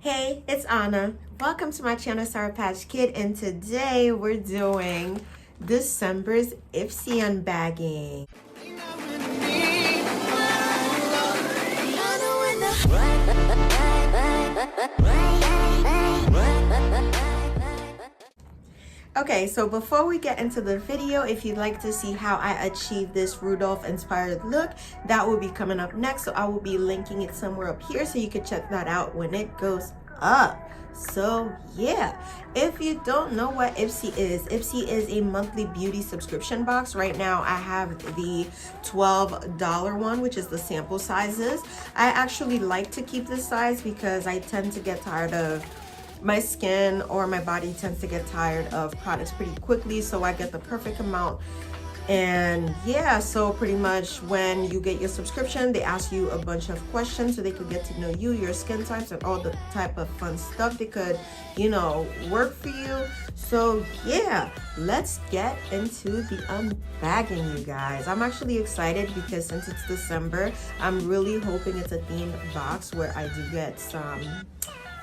Hey, it's Anna. Welcome to my channel, SourPatchKeed, and today we're doing December's IPSY unbagging. Okay, so before we get into the video, if you'd like to see how I achieved this Rudolph inspired look, that will be coming up next. So I will be linking it somewhere up here so you can check that out when it goes up. So yeah, if you don't know what IPSY is a monthly beauty subscription box. Right now I have the $12 one, which is the sample sizes. I actually like to keep this size because I tend to get tired of my skin, or my body tends to get tired of products pretty quickly, so I get the perfect amount. And yeah, so pretty much when you get your subscription, they ask you a bunch of questions so they could get to know you, your skin types, and all the type of fun stuff that could, you know, work for you. So yeah, let's get into the unbagging, you guys. I'm actually excited because since it's December, I'm really hoping it's a themed box where I do get some,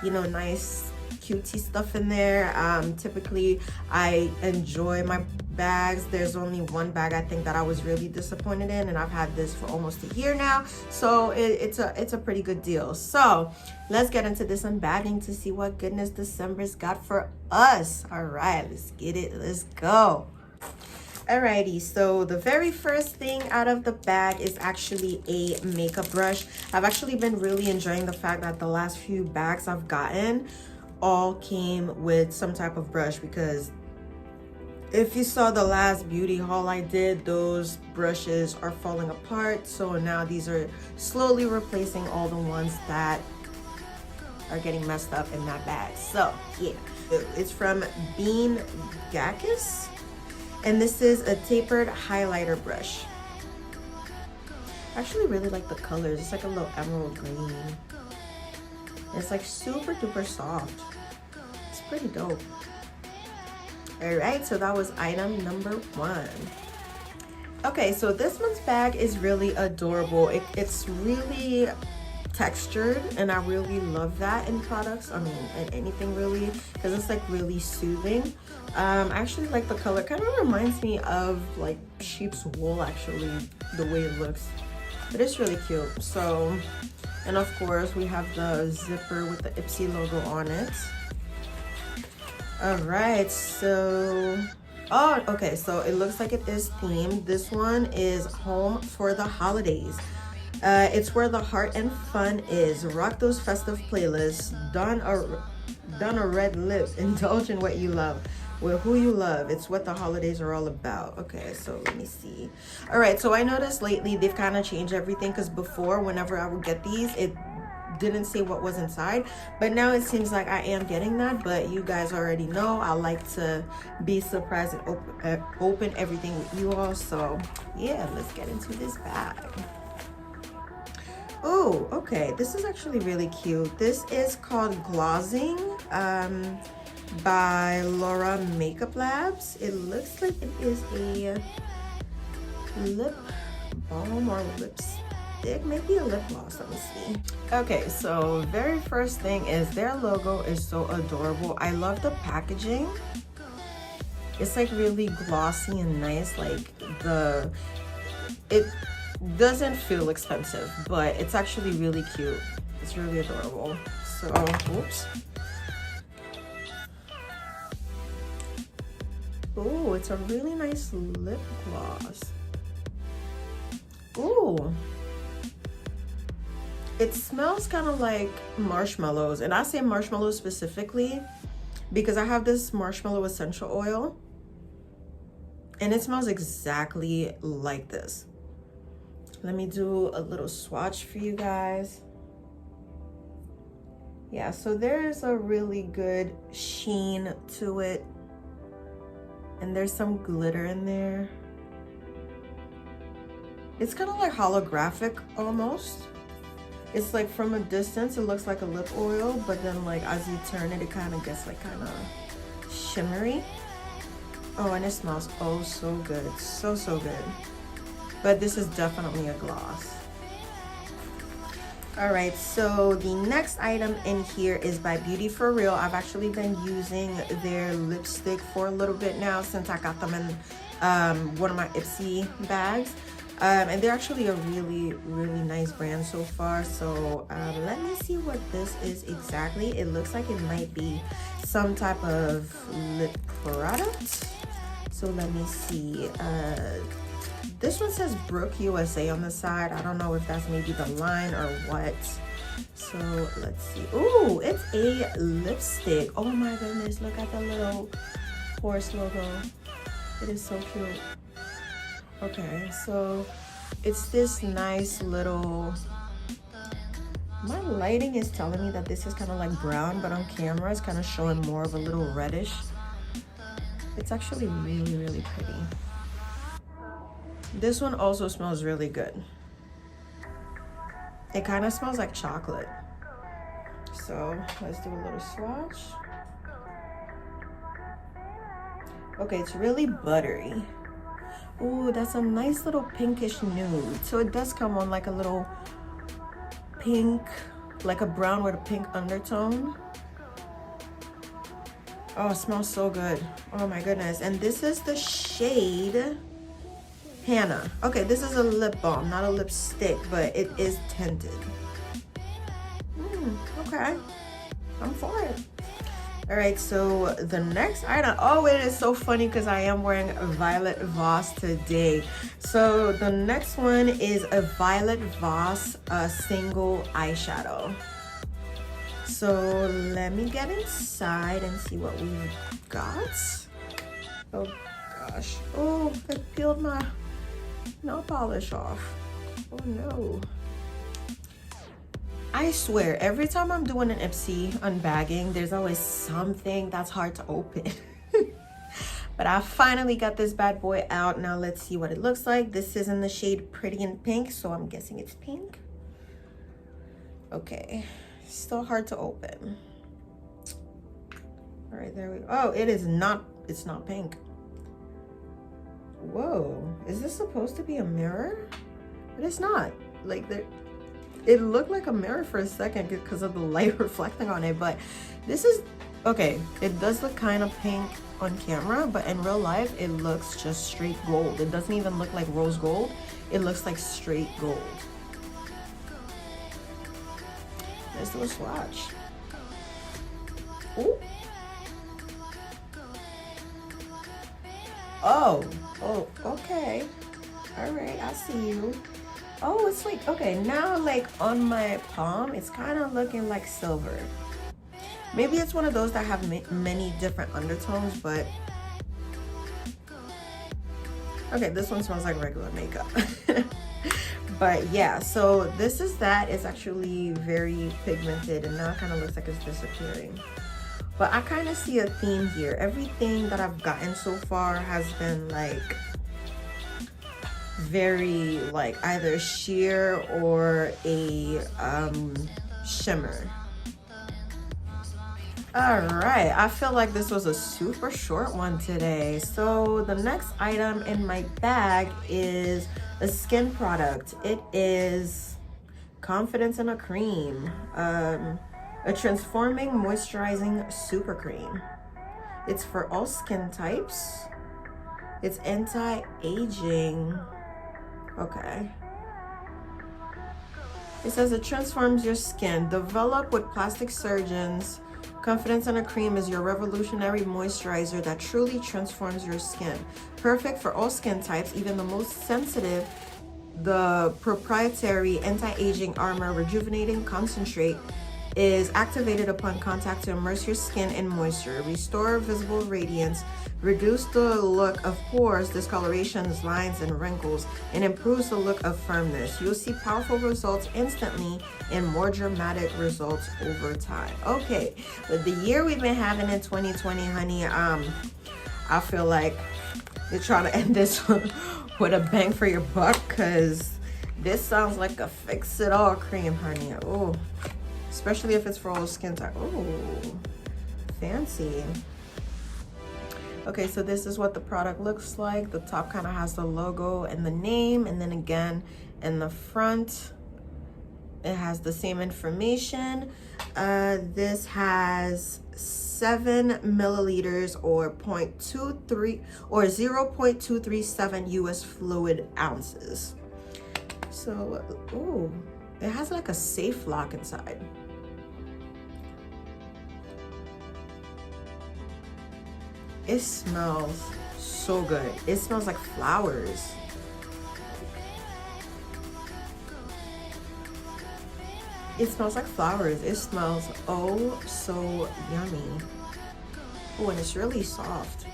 you know, nice cutesy stuff in there. Typically I enjoy my bags. There's only one bag I think that I was really disappointed in, and I've had this for almost a year now, so it's a pretty good deal. So let's get into this unbagging to see what goodness December's got for us. All right, let's get it, let's go. Alrighty, so the very first thing out of the bag is actually a makeup brush. I've actually been really enjoying the fact that the last few bags I've gotten all came with some type of brush, because if you saw the last beauty haul I did, those brushes are falling apart. So now these are slowly replacing all the ones that are getting messed up in that bag. So yeah, it's from Bean Gakis, and this is a tapered highlighter brush. I actually really like the colors. It's like a little emerald green. It's like super duper soft. It's pretty dope. All right, so that was item number one. Okay, so this month's bag is really adorable. It's really textured, and I really love that in products. I mean, in anything really, because it's like really soothing. I actually like the color. Kind of reminds me of like sheep's wool, actually, the way it looks. But it's really cute. So, and of course we have the zipper with the IPSY logo on it. All right, so okay, so it looks like it is themed. This one is home for the holidays. It's where the heart and fun is. Rock those festive playlists. Don a red lip. Indulge in what you love with who you love. It's what the holidays are all about. Okay, so let me see. All right, so I noticed lately they've kind of changed everything, because before, whenever I would get these, it didn't say what was inside, but now it seems like I am getting that. But you guys already know I like to be surprised and open everything with you all. So yeah, let's get into this bag. Oh, okay, this is actually really cute. This is called Glossing by Laura Makeup Labs. It looks like it is a lip balm or lipstick, maybe a lip gloss. Let me see. Okay, so very first thing is their logo is so adorable. I love the packaging. It's like really glossy and nice. Like it doesn't feel expensive, but it's actually really cute. It's really adorable. So oops. Oh, it's a really nice lip gloss. Oh, it smells kind of like marshmallows, and I say marshmallows specifically because I have this marshmallow essential oil, and it smells exactly like this. Let me do a little swatch for you guys. Yeah, so there's a really good sheen to it, and there's some glitter in there. It's kind of like holographic almost. It's like from a distance it looks like a lip oil, but then like as you turn it, it kind of gets like kind of shimmery. Oh, and it smells oh so good, so good. But this is definitely a gloss. All right, so the next item in here is by Beauty For Real. I've actually been using their lipstick for a little bit now since I got them in one of my IPSY bags. And they're actually a really nice brand so far. So let me see what this is exactly. It looks like it might be some type of lip product. So let me see. This one says Brook USA on the side. I don't know if that's maybe the line or what. So let's see. Ooh, it's a lipstick. Oh my goodness, look at the little horse logo. It is so cute. Okay, so it's this nice little, my lighting is telling me that this is kind of like brown, but on camera it's kind of showing more of a little reddish. It's actually really pretty. This one also smells really good. It kind of smells like chocolate. So let's do a little swatch. Okay, it's really buttery. Ooh, that's a nice little pinkish nude. So it does come on like a little pink, like a brown with a pink undertone. Oh, it smells so good. Oh my goodness. And this is the shade Hannah. Okay, this is a lip balm, not a lipstick, but it is tinted. Okay, I'm for it. All right, so the next item, oh, it is so funny because I am wearing a Violet Voss today. So the next one is a Violet Voss single eyeshadow. So let me get inside and see what we've got. Oh gosh, oh, I peeled my nail polish off. Oh no. I swear, every time I'm doing an IPSY unbagging, there's always something that's hard to open. But I finally got this bad boy out. Now let's see what it looks like. This is in the shade Pretty in Pink, so I'm guessing it's pink. Okay, still hard to open. All right, there we go. Oh, it's not pink. Whoa, is this supposed to be a mirror? But it's not. Like, it looked like a mirror for a second because of the light reflecting on it, but this is, okay, it does look kind of pink on camera, but in real life, it looks just straight gold. It doesn't even look like rose gold. It looks like straight gold. Let's do a swatch. Ooh. Oh, okay. All right, I see you. Oh, it's like, okay, now like on my palm, it's kind of looking like silver. Maybe it's one of those that have many different undertones, but okay, this one smells like regular makeup. But yeah, so this is that. It's actually very pigmented and now it kind of looks like it's disappearing. But I kind of see a theme here. Everything that I've gotten so far has been like very like either sheer or a shimmer. All right, I feel like this was a super short one today. So the next item in my bag is a skin product. It is Confidence in a Cream, a transforming moisturizing super cream. It's for all skin types. It's anti-aging. Okay. It says it transforms your skin. Developed with plastic surgeons, Confidence in a Cream is your revolutionary moisturizer that truly transforms your skin. Perfect for all skin types, even the most sensitive. The proprietary anti-aging armor rejuvenating concentrate is activated upon contact to immerse your skin in moisture, restore visible radiance, reduce the look of pores, discolorations, lines, and wrinkles, and improves the look of firmness. You'll see powerful results instantly and more dramatic results over time. Okay, with the year we've been having in 2020, honey, I feel like you're trying to end this with a bang for your buck, because this sounds like a fix-it-all cream, honey. Oh, especially if it's for all skin type. Oh, fancy. Okay, so this is what the product looks like. The top kind of has the logo and the name, and then again in the front It has the same information. This has 7 milliliters or 0.23 or 0.237 US fluid ounces. So, ooh, it has like a safe lock inside. It smells so good. It smells like flowers. It smells like flowers. It smells oh so yummy. Oh, and it's really soft.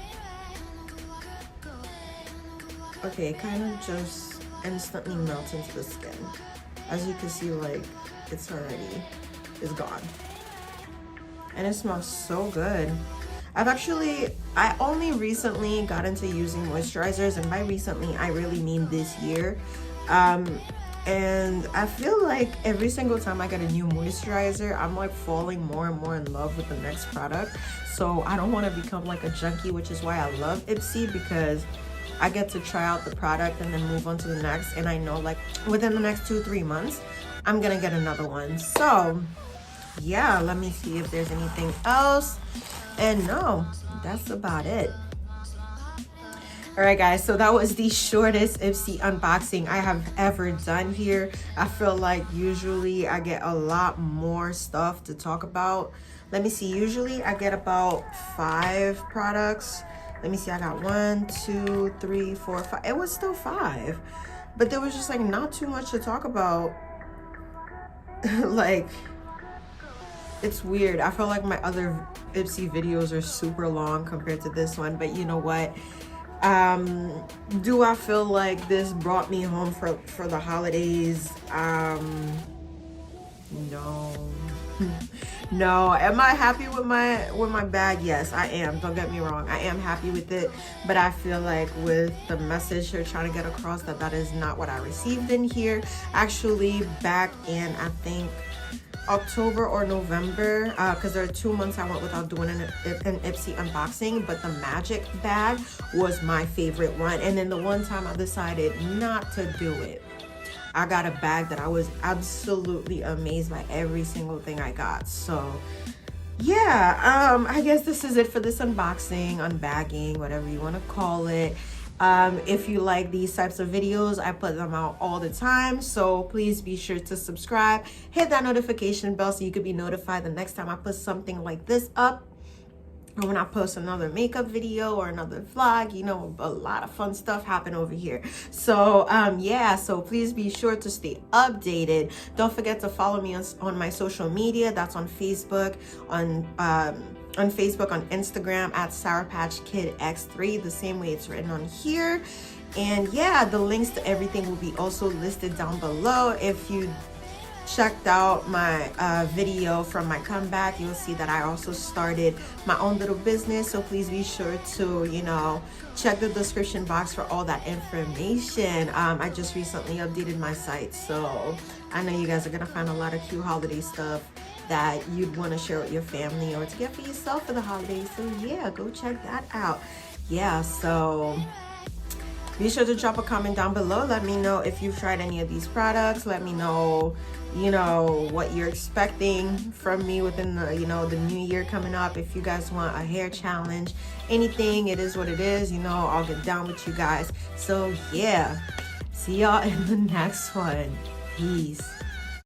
Okay, it kind of just instantly melts into the skin. As you can see, like, it's gone. And it smells so good. I only recently got into using moisturizers, and by recently, I really mean this year. And I feel like every single time I get a new moisturizer, I'm like falling more and more in love with the next product. So I don't want to become like a junkie, which is why I love IPSY, because I get to try out the product and then move on to the next. And I know like within the next 2-3 months, I'm gonna get another one. So yeah, let me see if there's anything else. And no, that's about it. All right, guys, so that was the shortest IPSY unboxing I have ever done here. I feel like usually I get a lot more stuff to talk about. Let me see, usually I get about 5 products. Let me see, I got 1, 2, 3, 4, 5. It was still 5, but there was just like not too much to talk about. Like, it's weird. I feel like my other IPSY videos are super long compared to this one, but you know what? Do I feel like this brought me home for the holidays? No. No. Am I happy with my bag? Yes, I am. Don't get me wrong. I am happy with it, but I feel like with the message they're trying to get across, that is not what I received in here. Actually, back in, I think, October or November, because there are 2 months I went without doing an IPSY unboxing, but the magic bag was my favorite one. And then the one time I decided not to do it, I got a bag that I was absolutely amazed by every single thing I got. So yeah, I guess this is it for this unboxing, unbagging, whatever you want to call it. If you like these types of videos, I put them out all the time, so please be sure to subscribe, hit that notification bell so you could be notified the next time I put something like this up, or when I post another makeup video or another vlog. You know, a lot of fun stuff happen over here. So yeah, so please be sure to stay updated. Don't forget to follow me on my social media. That's on Facebook, on Instagram at SourPatchKeed 3, the same way it's written on here. And yeah, the links to everything will be also listed down below. If you checked out my video from my comeback, you'll see that I also started my own little business. So please be sure to, you know, check the description box for all that information. I just recently updated my site, so I know you guys are gonna find a lot of cute holiday stuff that you'd want to share with your family or to get for yourself for the holidays. So yeah, go check that out. Yeah, so be sure to drop a comment down below. Let me know if you've tried any of these products. Let me know, you know, what you're expecting from me within the, you know, the new year coming up. If you guys want a hair challenge, anything, it is what it is. You know, I'll get down with you guys. So yeah, see y'all in the next one. Peace.